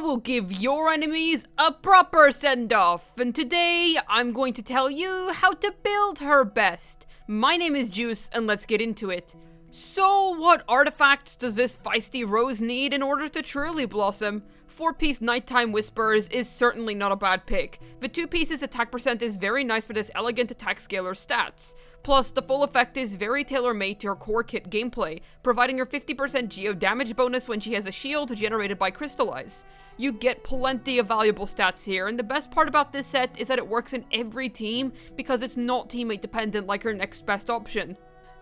will give your enemies a proper send-off, and today I'm going to tell you how to build her best. My name is Juice, and let's get into it. So, what artifacts does this feisty rose need in order to truly blossom? 4-piece Nighttime Whispers is certainly not a bad pick. The 2-piece's attack percent is very nice for this elegant attack scaler stats. Plus, the full effect is very tailor-made to her core kit gameplay, providing her 50% geo damage bonus when she has a shield generated by Crystallize. You get plenty of valuable stats here, and the best part about this set is that it works in every team because it's not teammate dependent like her next best option.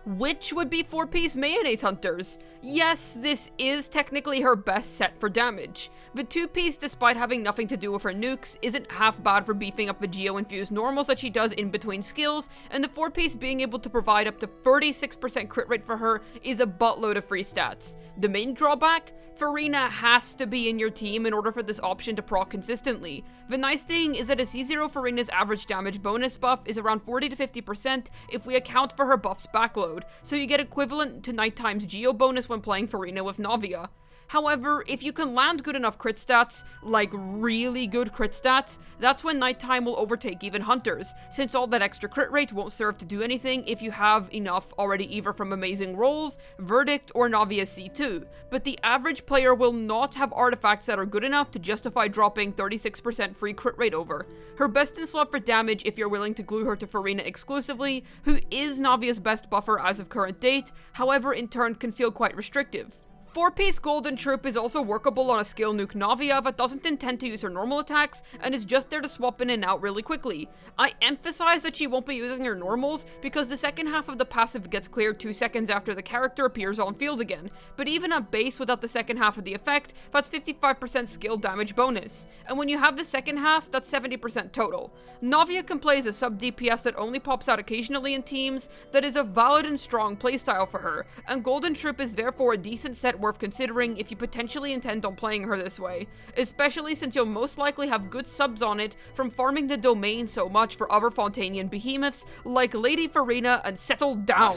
Which would be 4-piece Mayonnaise Hunters. Yes, this is technically her best set for damage. The 2-piece, despite having nothing to do with her nukes, isn't half bad for beefing up the geo-infused normals that she does in between skills, and the 4-piece being able to provide up to 36% crit rate for her is a buttload of free stats. The main drawback? Farina has to be in your team in order for this option to proc consistently. The nice thing is that a C0 Farina's average damage bonus buff is around 40 to 50% if we account for her buff's backload, so you get equivalent to Nighttime's geo bonus when playing Farina with Navia. However, if you can land good enough crit stats, like really good crit stats, that's when Nighttime will overtake even Hunters, since all that extra crit rate won't serve to do anything if you have enough already either from Amazing Rolls, Verdict, or Navia C2, but the average player will not have artifacts that are good enough to justify dropping 36% free crit rate over. Her best in slot for damage if you're willing to glue her to Farina exclusively, who is Navia's best buffer as of current date, however in turn can feel quite restrictive. 4-piece Golden Troop is also workable on a skill nuke Navia that doesn't intend to use her normal attacks and is just there to swap in and out really quickly. I emphasize that she won't be using her normals because the second half of the passive gets cleared 2 seconds after the character appears on field again, but even at base without the second half of the effect, that's 55% skill damage bonus, and when you have the second half, that's 70% total. Navia can play as a sub DPS that only pops out occasionally in teams that is a valid and strong playstyle for her, and Golden Troop is therefore a decent set worth considering if you potentially intend on playing her this way, especially since you'll most likely have good subs on it from farming the domain so much for other Fontanian behemoths like Lady Farina and Settle Down.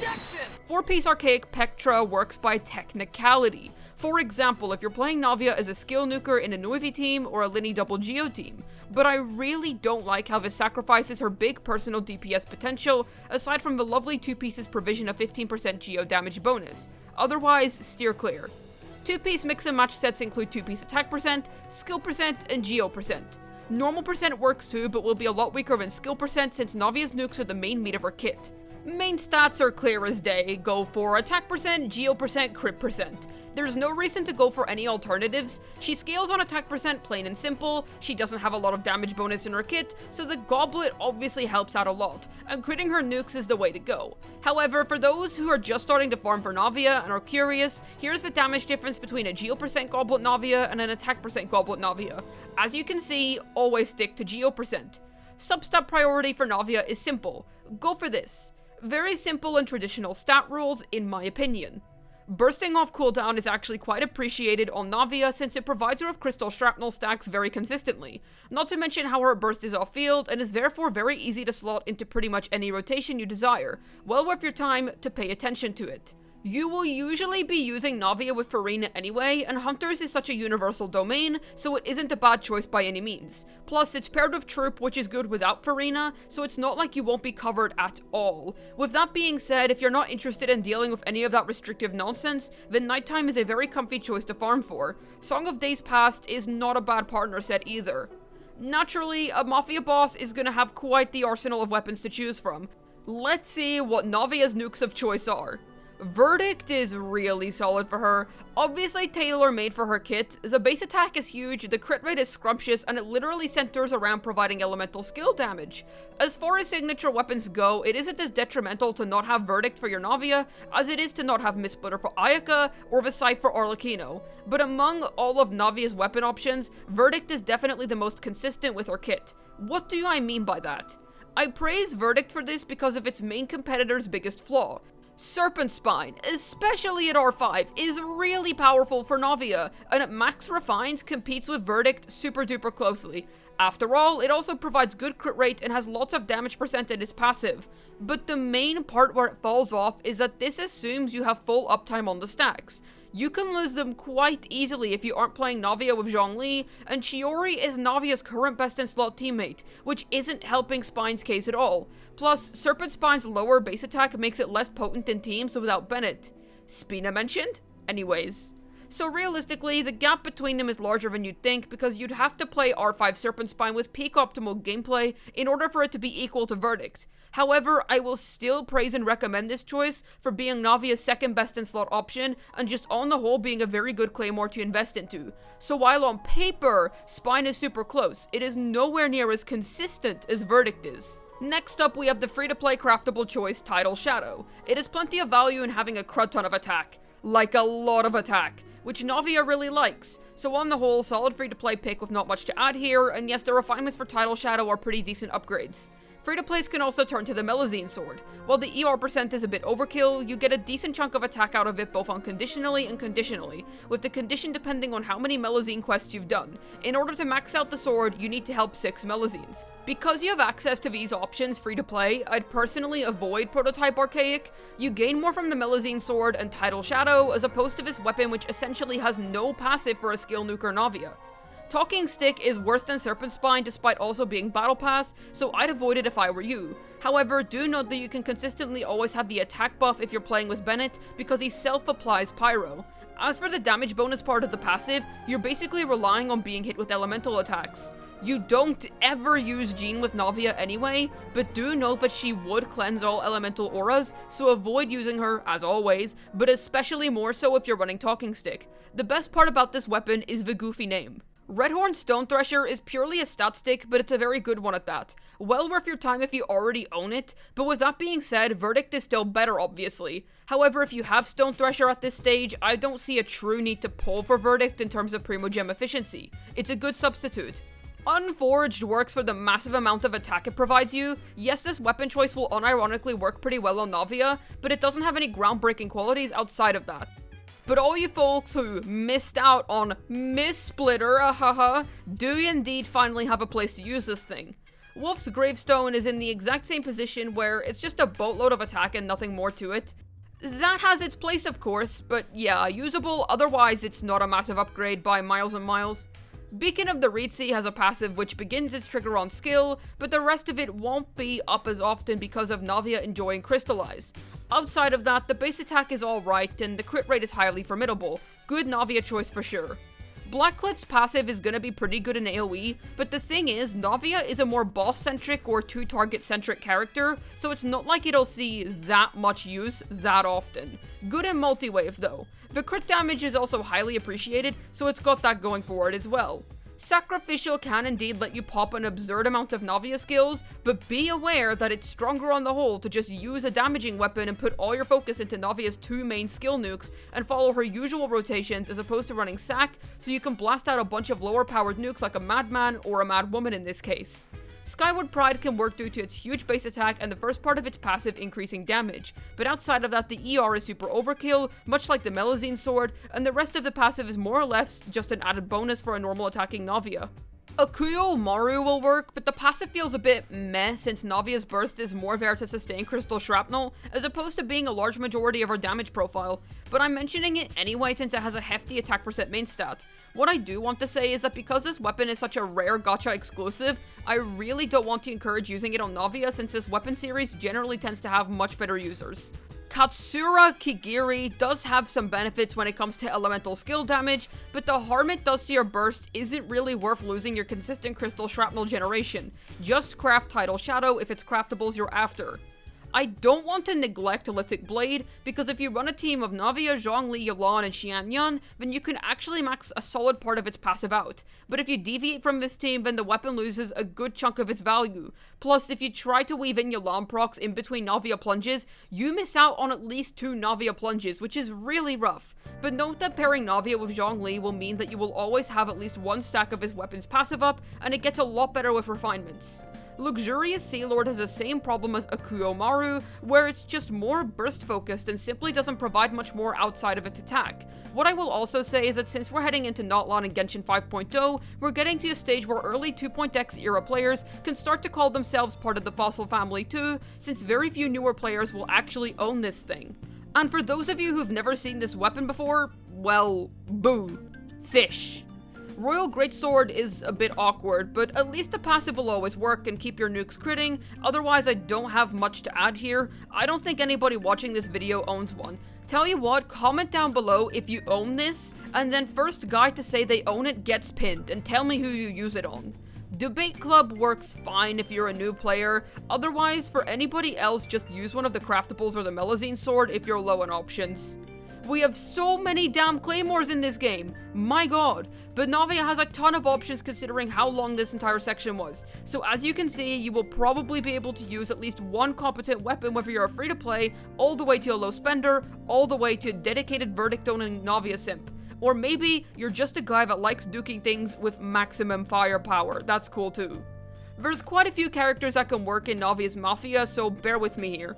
4-piece Archaic Pectra works by technicality. For example, if you're playing Navia as a skill nuker in a Navia team or a Linny double geo team, but I really don't like how this sacrifices her big personal DPS potential, aside from the lovely 2-piece's provision of 15% geo damage bonus. Otherwise, steer clear. 2-piece mix and match sets include 2-piece attack percent, skill percent, and geo percent. Normal percent works too, but will be a lot weaker than skill percent since Navia's nukes are the main meat of her kit. Main stats are clear as day, go for attack percent, geo percent, crit percent. There's no reason to go for any alternatives. She scales on attack percent plain and simple, she doesn't have a lot of damage bonus in her kit, so the goblet obviously helps out a lot, and critting her nukes is the way to go. However, for those who are just starting to farm for Navia and are curious, here's the damage difference between a geo percent goblet Navia and an attack percent goblet Navia. As you can see, always stick to geo percent. Substat priority for Navia is simple. Go for this. Very simple and traditional stat rules, in my opinion. Bursting off cooldown is actually quite appreciated on Navia since it provides her with crystal shrapnel stacks very consistently, not to mention how her burst is off field and is therefore very easy to slot into pretty much any rotation you desire, well worth your time to pay attention to it. You will usually be using Navia with Farina anyway, and Hunters is such a universal domain, so it isn't a bad choice by any means. Plus, it's paired with Troop, which is good without Farina, so it's not like you won't be covered at all. With that being said, if you're not interested in dealing with any of that restrictive nonsense, then Nighttime is a very comfy choice to farm for. Song of Days Past is not a bad partner set either. Naturally, a Mafia boss is gonna have quite the arsenal of weapons to choose from. Let's see what Navia's nukes of choice are. Verdict is really solid for her. Obviously tailor-made for her kit, the base attack is huge, the crit rate is scrumptious, and it literally centers around providing elemental skill damage. As far as signature weapons go, it isn't as detrimental to not have Verdict for your Navia as it is to not have Mistsplitter for Ayaka or the Scythe for Arlecchino. But among all of Navia's weapon options, Verdict is definitely the most consistent with her kit. What do I mean by that? I praise Verdict for this because of its main competitor's biggest flaw. Serpent Spine, especially at R5, is really powerful for Navia, and at max refines competes with Verdict super duper closely. After all, it also provides good crit rate and has lots of damage percent in its passive. But the main part where it falls off is that this assumes you have full uptime on the stacks. You can lose them quite easily if you aren't playing Navia with Zhongli, and Chiori is Navia's current best-in-slot teammate, which isn't helping Spine's case at all. Plus, Serpent Spine's lower base attack makes it less potent in teams without Bennett. Spina mentioned? Anyways. So realistically, the gap between them is larger than you'd think because you'd have to play R5 Serpent Spine with peak optimal gameplay in order for it to be equal to Verdict. However, I will still praise and recommend this choice for being Navia's second best in slot option and just on the whole being a very good Claymore to invest into. So while on paper, Spine is super close, it is nowhere near as consistent as Verdict is. Next up, we have the free-to-play craftable choice, Tidal Shadow. It has plenty of value in having a crud ton of attack. Like a lot of attack, which Navia really likes. So on the whole, solid free-to-play pick with not much to add here, and yes, the refinements for Tidal Shadow are pretty decent upgrades. Free-to-plays can also turn to the Melazine Sword. While the ER percent is a bit overkill, you get a decent chunk of attack out of it both unconditionally and conditionally, with the condition depending on how many Melazine quests you've done. In order to max out the sword, you need to help 6 Melazines. Because you have access to these options free-to-play, I'd personally avoid Prototype Archaic. You gain more from the Melazine Sword and Tidal Shadow, as opposed to this weapon which essentially has no passive for a skill nuker Navia. Talking Stick is worse than Serpent Spine despite also being Battle Pass, so I'd avoid it if I were you. However, do note that you can consistently always have the attack buff if you're playing with Bennett, because he self-applies Pyro. As for the damage bonus part of the passive, you're basically relying on being hit with elemental attacks. You don't ever use Jean with Navia anyway, but do note that she would cleanse all elemental auras, so avoid using her, as always, but especially more so if you're running Talking Stick. The best part about this weapon is the goofy name. Redhorn Stone Thresher is purely a stat stick, but it's a very good one at that. Well worth your time if you already own it, but with that being said, Verdict is still better obviously. However, if you have Stone Thresher at this stage, I don't see a true need to pull for Verdict in terms of Primogem efficiency. It's a good substitute. Unforged works for the massive amount of attack it provides you. Yes, this weapon choice will unironically work pretty well on Navia, but it doesn't have any groundbreaking qualities outside of that. But all you folks who missed out on Miss Splitter, do indeed finally have a place to use this thing. Wolf's Gravestone is in the exact same position where it's just a boatload of attack and nothing more to it. That has its place of course, but yeah, usable, otherwise it's not a massive upgrade by miles and miles. Beacon of the Reedsea has a passive which begins its trigger on skill, but the rest of it won't be up as often because of Navia enjoying Crystallize. Outside of that, the base attack is alright and the crit rate is highly formidable. Good Navia choice for sure. Blackcliff's passive is gonna be pretty good in AoE, but the thing is, Navia is a more boss-centric or two-target-centric character, so it's not like it'll see that much use that often. Good in multi-wave though. The crit damage is also highly appreciated, so it's got that going for it as well. Sacrificial can indeed let you pop an absurd amount of Navia skills, but be aware that it's stronger on the whole to just use a damaging weapon and put all your focus into Navia's 2 main skill nukes and follow her usual rotations as opposed to running Sac, so you can blast out a bunch of lower powered nukes like a Madman or a Madwoman in this case. Skyward Pride can work due to its huge base attack and the first part of its passive increasing damage, but outside of that the ER is super overkill, much like the Melazine Sword, and the rest of the passive is more or less just an added bonus for a normal attacking Navia. Akuyo Maru will work, but the passive feels a bit meh since Navia's burst is more there to sustain Crystal Shrapnel, as opposed to being a large majority of her damage profile, but I'm mentioning it anyway since it has a hefty attack percent main stat. What I do want to say is that because this weapon is such a rare gacha exclusive, I really don't want to encourage using it on Navia since this weapon series generally tends to have much better users. Katsura Kigiri does have some benefits when it comes to elemental skill damage, but the harm it does to your burst isn't really worth losing your consistent crystal shrapnel generation. Just craft Tidal Shadow if it's craftables you're after. I don't want to neglect Lithic Blade, because if you run a team of Navia, Zhongli, Yelan, and Xianyun, then you can actually max a solid part of its passive out. But if you deviate from this team, then the weapon loses a good chunk of its value. Plus, if you try to weave in Yelan procs in between Navia plunges, you miss out on at least 2 Navia plunges, which is really rough. But note that pairing Navia with Zhongli will mean that you will always have at least 1 stack of his weapon's passive up, and it gets a lot better with refinements. Luxurious Sea Lord has the same problem as Akuyo Maru, where it's just more burst focused and simply doesn't provide much more outside of its attack. What I will also say is that since we're heading into Notlan and Genshin 5.0, we're getting to a stage where early 2.x era players can start to call themselves part of the Fossil family too, since very few newer players will actually own this thing. And for those of you who've never seen this weapon before, well, boo. Fish. Royal Greatsword is a bit awkward, but at least the passive will always work and keep your nukes critting. Otherwise, I don't have much to add here. I don't think anybody watching this video owns one. Tell you what, comment down below if you own this, and then first guy to say they own it gets pinned, and tell me who you use it on. Debate Club works fine if you're a new player. Otherwise, for anybody else, just use one of the craftables or the Melazine sword if you're low on options. We have so many damn claymores in this game, my god, but Navia has a ton of options considering how long this entire section was. So as you can see, you will probably be able to use at least one competent weapon whether you're a free to play, all the way to a low spender, all the way to a dedicated verdict owning Navia simp. Or maybe you're just a guy that likes duking things with maximum firepower, that's cool too. There's quite a few characters that can work in Navia's Mafia, so bear with me here.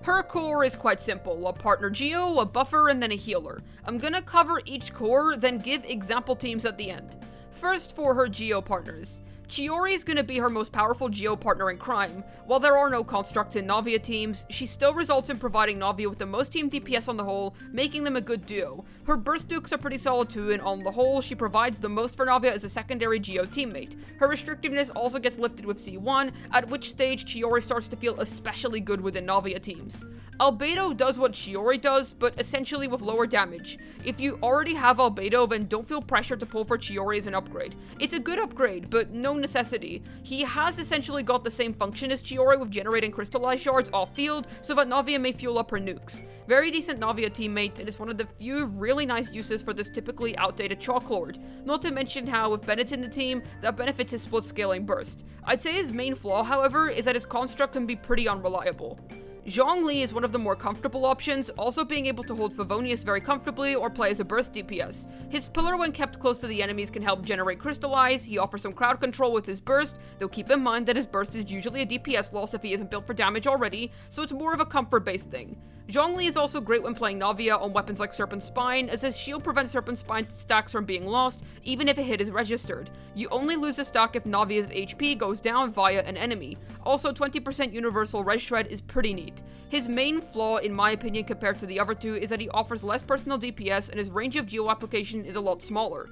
Her core is quite simple, a partner Geo, a buffer, and then a healer. I'm gonna cover each core, then give example teams at the end. First for her Geo partners. Chiori is going to be her most powerful Geo partner in crime. While there are no constructs in Navia teams, she still results in providing Navia with the most team DPS on the whole, making them a good duo. Her burst nukes are pretty solid too, and on the whole, she provides the most for Navia as a secondary Geo teammate. Her restrictiveness also gets lifted with C1, at which stage Chiori starts to feel especially good within Navia teams. Albedo does what Chiori does, but essentially with lower damage. If you already have Albedo, then don't feel pressured to pull for Chiori as an upgrade. It's a good upgrade, but no necessity. He has essentially got the same function as Chiori with generating crystallized shards off-field, so that Navia may fuel up her nukes. Very decent Navia teammate, and is one of the few really nice uses for this typically outdated Chalk Lord. Not to mention how, with Bennett in the team, that benefits his split scaling burst. I'd say his main flaw, however, is that his construct can be pretty unreliable. Zhongli is one of the more comfortable options, also being able to hold Favonius very comfortably or play as a burst DPS. His pillar when kept close to the enemies can help generate crystallize, he offers some crowd control with his burst, though keep in mind that his burst is usually a DPS loss if he isn't built for damage already, so it's more of a comfort based thing. Zhongli is also great when playing Navia on weapons like Serpent Spine, as his shield prevents Serpent Spine stacks from being lost, even if a hit is registered. You only lose a stack if Navia's HP goes down via an enemy. Also, 20% universal res shred is pretty neat. His main flaw, in my opinion, compared to the other two, is that he offers less personal DPS and his range of geo application is a lot smaller.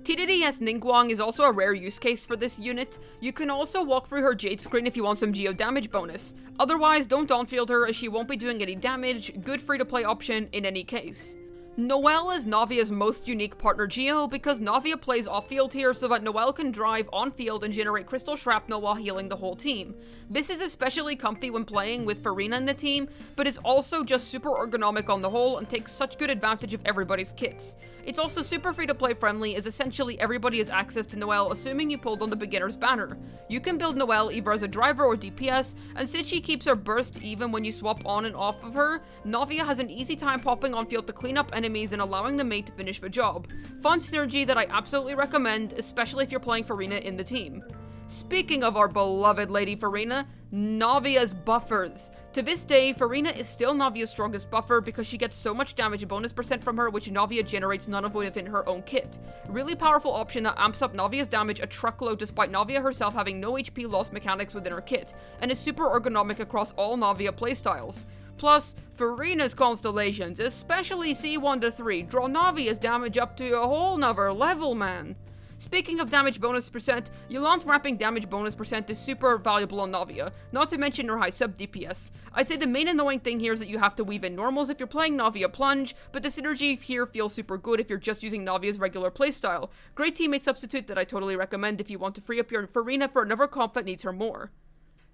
TDDS Ningguang is also a rare use case for this unit. You can also walk through her Jade screen if you want some geo damage bonus. Otherwise, don't on-field her as she won't be doing any damage, good free-to-play option in any case. Noelle is Navia's most unique partner Geo because Navia plays off-field here so that Noelle can drive on-field and generate crystal shrapnel while healing the whole team. This is especially comfy when playing with Farina in the team, but is also just super ergonomic on the whole and takes such good advantage of everybody's kits. It's also super free-to-play friendly as essentially everybody has access to Noelle assuming you pulled on the beginner's banner. You can build Noelle either as a driver or DPS, and since she keeps her burst even when you swap on and off of her, Navia has an easy time popping on-field to clean up enemies and allowing the mate to finish the job. Fun synergy that I absolutely recommend, especially if you're playing Farina in the team. Speaking of our beloved Lady Farina, Navia's buffers. To this day, Farina is still Navia's strongest buffer because she gets so much damage and bonus percent from her, which Navia generates none of within her own kit. Really powerful option that amps up Navia's damage a truckload despite Navia herself having no HP loss mechanics within her kit, and is super ergonomic across all Navia playstyles. Plus, Farina's Constellations, especially C1 to 3, draw Navia's damage up to a whole nother level, man. Speaking of damage bonus percent, Yolan's wrapping damage bonus percent is super valuable on Navia, not to mention her high sub DPS. I'd say the main annoying thing here is that you have to weave in normals if you're playing Navia Plunge, but the synergy here feels super good if you're just using Navia's regular playstyle. Great teammate substitute that I totally recommend if you want to free up your Farina for another comp that needs her more.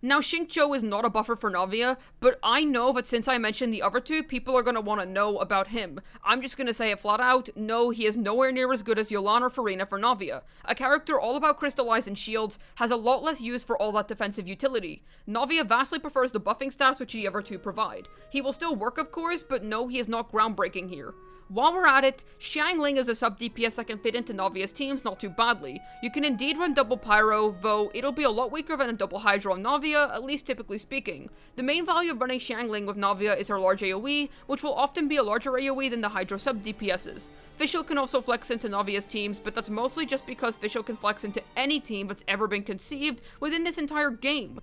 Now, Xingqiu is not a buffer for Navia, but I know that since I mentioned the other two, people are going to want to know about him. I'm just going to say it flat out, no, he is nowhere near as good as Yolan or Farina for Navia. A character all about crystallized and shields has a lot less use for all that defensive utility. Navia vastly prefers the buffing stats which the other two provide. He will still work of course, but no, he is not groundbreaking here. While we're at it, Xiangling is a sub DPS that can fit into Navia's teams not too badly. You can indeed run double Pyro, though it'll be a lot weaker than a double Hydra on Navia, at least typically speaking. The main value of running Xiangling with Navia is her large AoE, which will often be a larger AoE than the Hydra sub DPSs. Fischl can also flex into Navia's teams, but that's mostly just because Fischl can flex into any team that's ever been conceived within this entire game.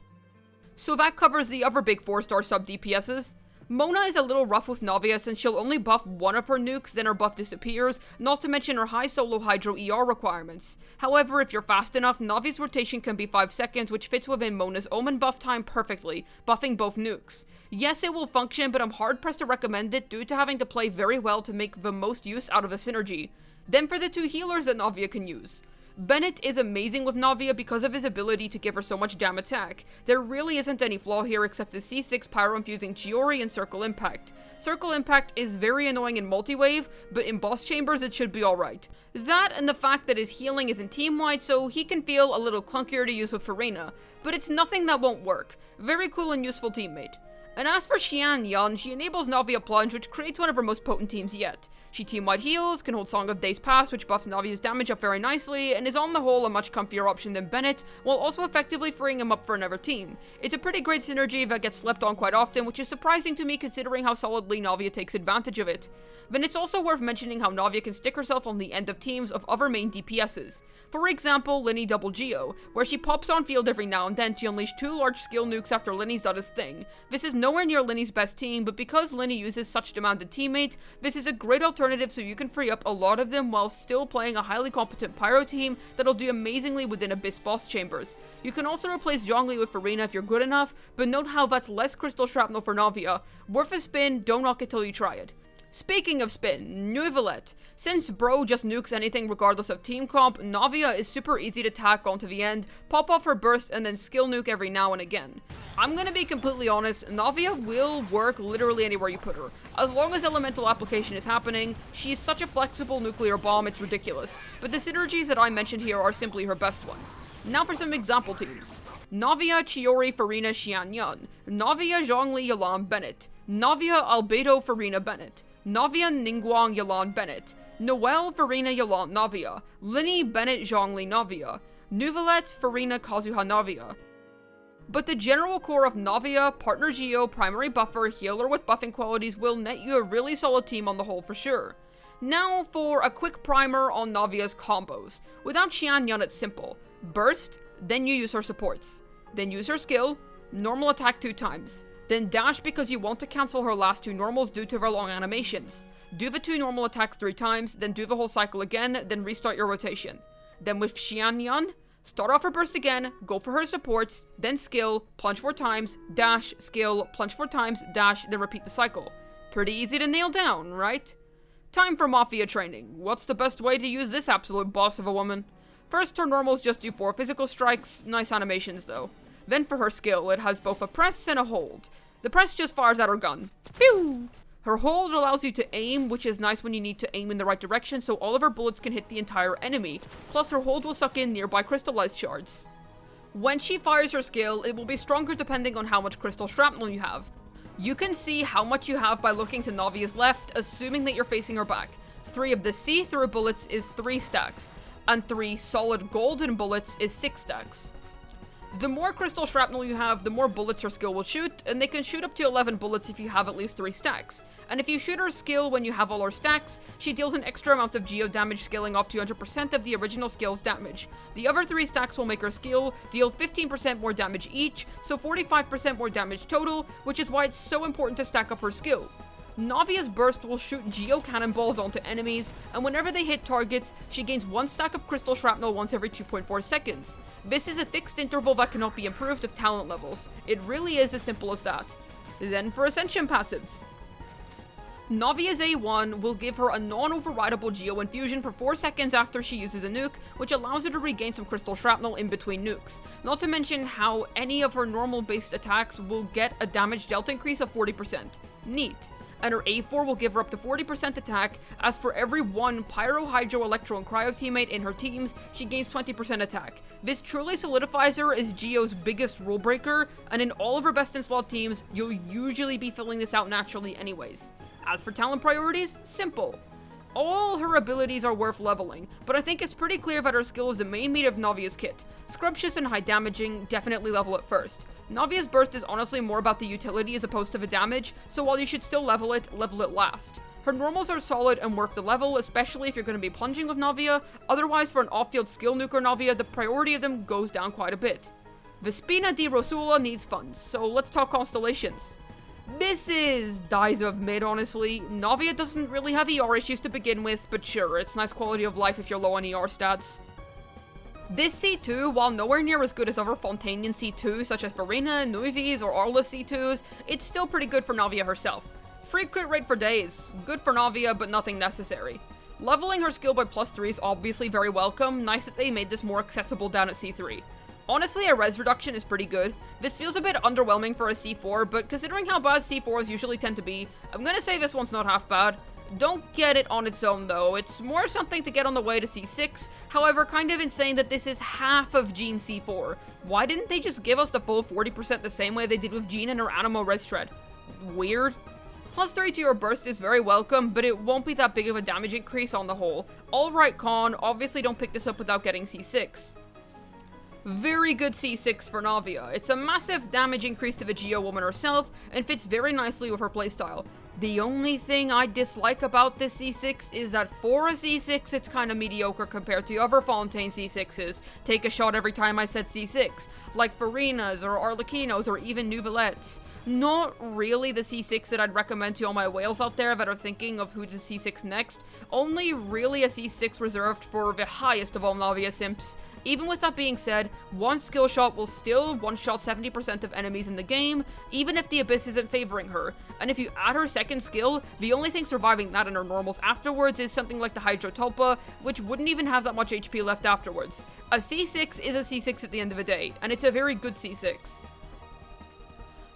So that covers the other big 4-star sub DPSs. Mona is a little rough with Navia since she'll only buff one of her nukes, then her buff disappears, not to mention her high solo hydro ER requirements. However, if you're fast enough, Navia's rotation can be 5 seconds, which fits within Mona's Omen buff time perfectly, buffing both nukes. Yes, it will function, but I'm hard pressed to recommend it due to having to play very well to make the most use out of the synergy. Then for the 2 healers that Navia can use. Bennett is amazing with Navia because of his ability to give her so much damn attack. There really isn't any flaw here except his C6 pyro-infusing Chiori and Circle Impact. Circle Impact is very annoying in multi-wave, but in boss chambers it should be alright. That and the fact that his healing isn't team-wide, so he can feel a little clunkier to use with Farina, but it's nothing that won't work. Very cool and useful teammate. And as for Xian Yan, she enables Navia Plunge, which creates one of her most potent teams yet. She team-wide heals, can hold Song of Days Past, which buffs Navia's damage up very nicely, and is on the whole a much comfier option than Bennett, while also effectively freeing him up for another team. It's a pretty great synergy that gets slept on quite often, which is surprising to me considering how solidly Navia takes advantage of it. Then it's also worth mentioning how Navia can stick herself on the end of teams of other main DPSs. For example, Linny Double Geo, where she pops on field every now and then to unleash 2 large skill nukes after Linny's done his thing. This is nowhere near Linny's best team, but because Linny uses such demanded teammates, this is a great alternative so you can free up a lot of them while still playing a highly competent Pyro team that'll do amazingly within Abyss boss chambers. You can also replace Zhongli with Farina if you're good enough, but note how that's less Crystal Shrapnel for Navia. Worth a spin, don't knock it till you try it. Speaking of spin, Nuivalet. Since bro just nukes anything regardless of team comp, Navia is super easy to tack onto the end, pop off her burst, and then skill nuke every now and again. I'm gonna be completely honest, Navia will work literally anywhere you put her. As long as elemental application is happening, she's such a flexible nuclear bomb it's ridiculous. But the synergies that I mentioned here are simply her best ones. Now for some example teams. Navia, Chiori, Farina, Xian Yan. Navia, Zhongli, Yalan, Bennett. Navia, Albedo, Farina, Bennett. Navia, Ningguang, Yalan, Bennett. Noelle, Farina, Yalan, Navia. Linny, Bennett, Zhongli, Navia. Nuvalet, Farina, Kazuha, Navia. But the general core of Navia, partner Geo, primary buffer, healer with buffing qualities will net you a really solid team on the whole for sure. Now for a quick primer on Navia's combos. Without Xian Yan it's simple. Burst, then you use her supports. Then use her skill, normal attack 2 times. Then dash because you want to cancel her last 2 normals due to her long animations. Do the 2 normal attacks 3 times, then do the whole cycle again, then restart your rotation. Then with Xian Yan, start off her burst again, go for her supports, then skill, plunge 4 times, dash, skill, plunge 4 times, dash, then repeat the cycle. Pretty easy to nail down, right? Time for Mafia training. What's the best way to use this absolute boss of a woman? First, her normals just do 4 physical strikes, nice animations though. Then for her skill, it has both a press and a hold. The press just fires at her gun. Pew! Her hold allows you to aim, which is nice when you need to aim in the right direction so all of her bullets can hit the entire enemy. Plus her hold will suck in nearby crystallized shards. When she fires her skill, it will be stronger depending on how much crystal shrapnel you have. You can see how much you have by looking to Navia's left, assuming that you're facing her back. 3 of the see-through bullets is 3 stacks, and 3 solid golden bullets is 6 stacks. The more crystal shrapnel you have, the more bullets her skill will shoot, and they can shoot up to 11 bullets if you have at least 3 stacks. And if you shoot her skill when you have all her stacks, she deals an extra amount of geo damage scaling off to 100% of the original skill's damage. The other 3 stacks will make her skill deal 15% more damage each, so 45% more damage total, which is why it's so important to stack up her skill. Navia's burst will shoot geo cannonballs onto enemies, and whenever they hit targets, she gains 1 stack of crystal shrapnel once every 2.4 seconds. This is a fixed interval that cannot be improved with talent levels. It really is as simple as that. Then for Ascension passives. Navia's A1 will give her a non-overridable geo infusion for 4 seconds after she uses a nuke, which allows her to regain some crystal shrapnel in between nukes. Not to mention how any of her normal based attacks will get a damage dealt increase of 40%. Neat. And her A4 will give her up to 40% attack, as for every 1 Pyro, Hydro, Electro, and Cryo teammate in her teams, she gains 20% attack. This truly solidifies her as Geo's biggest rule breaker, and in all of her best in slot teams, you'll usually be filling this out naturally anyways. As for talent priorities, simple. All her abilities are worth leveling, but I think it's pretty clear that her skill is the main meat of Navia's kit. Scrumptious and high damaging, definitely level it first. Navia's burst is honestly more about the utility as opposed to the damage, so while you should still level it last. Her normals are solid and worth the level, especially if you're going to be plunging with Navia, otherwise for an off-field skill nuker Navia, the priority of them goes down quite a bit. Vespina di Rosula needs funds, so let's talk Constellations. This is Dies of Mid, honestly. Navia doesn't really have ER issues to begin with, but sure, it's nice quality of life if you're low on ER stats. This C2, while nowhere near as good as other Fontanian C2s such as Verena, Nuivi's, or Arla's C2s, it's still pretty good for Navia herself. Free crit rate for days, good for Navia, but nothing necessary. Leveling her skill by +3 is obviously very welcome, nice that they made this more accessible down at C3. Honestly, a res reduction is pretty good. This feels a bit underwhelming for a C4, but considering how bad C4s usually tend to be, I'm gonna say this one's not half bad. Don't get it on its own though, it's more something to get on the way to C6, however kind of insane that this is half of Jean C4. Why didn't they just give us the full 40% the same way they did with Jean and her Animo res shred? Weird. +3 to your burst is very welcome, but it won't be that big of a damage increase on the whole. Alright con, obviously don't pick this up without getting C6. Very good C6 for Navia. It's a massive damage increase to the Geo woman herself, and fits very nicely with her playstyle. The only thing I dislike about this C6 is that for a C6, it's kinda mediocre compared to other Fontaine C6s. Take a shot every time I said C6, like Verena's or Arlecchino's or even Nouvellette's. Not really the C6 that I'd recommend to all my whales out there that are thinking of who to C6 next, only really a C6 reserved for the highest of all Navia simps. Even with that being said, one skill shot will still one-shot 70% of enemies in the game, even if the Abyss isn't favoring her, and if you add her second skill, the only thing surviving that in her normals afterwards is something like the Hydrotulpa, which wouldn't even have that much HP left afterwards. A C6 is a C6 at the end of the day, and it's a very good C6.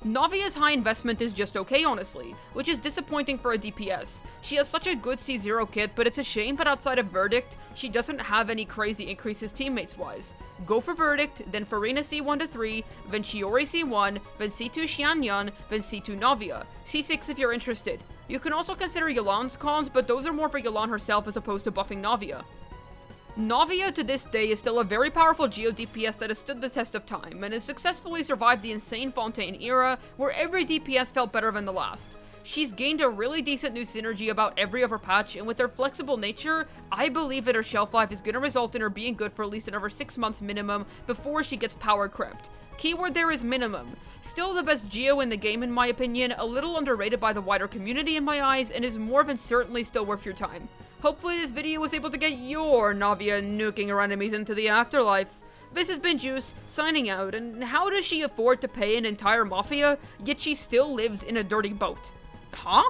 Navia's high investment is just okay, honestly, which is disappointing for a DPS. She has such a good C0 kit, but it's a shame that outside of Verdict, she doesn't have any crazy increases teammates-wise. Go for Verdict, then Farina C1 to 3, then Shiori C1, then C2 Xianyun, then C2 Navia. C6 if you're interested. You can also consider Yolan's cons, but those are more for Yolan herself as opposed to buffing Navia. Navia to this day is still a very powerful Geo DPS that has stood the test of time, and has successfully survived the insane Fontaine era, where every DPS felt better than the last. She's gained a really decent new synergy about every other patch, and with her flexible nature, I believe that her shelf life is going to result in her being good for at least another 6 months minimum before she gets power crept. Keyword there is minimum. Still the best Geo in the game in my opinion, a little underrated by the wider community in my eyes, and is more than certainly still worth your time. Hopefully this video was able to get your Navia nuking her enemies into the afterlife. This has been Juice, signing out, and how does she afford to pay an entire mafia, yet she still lives in a dirty boat? Huh?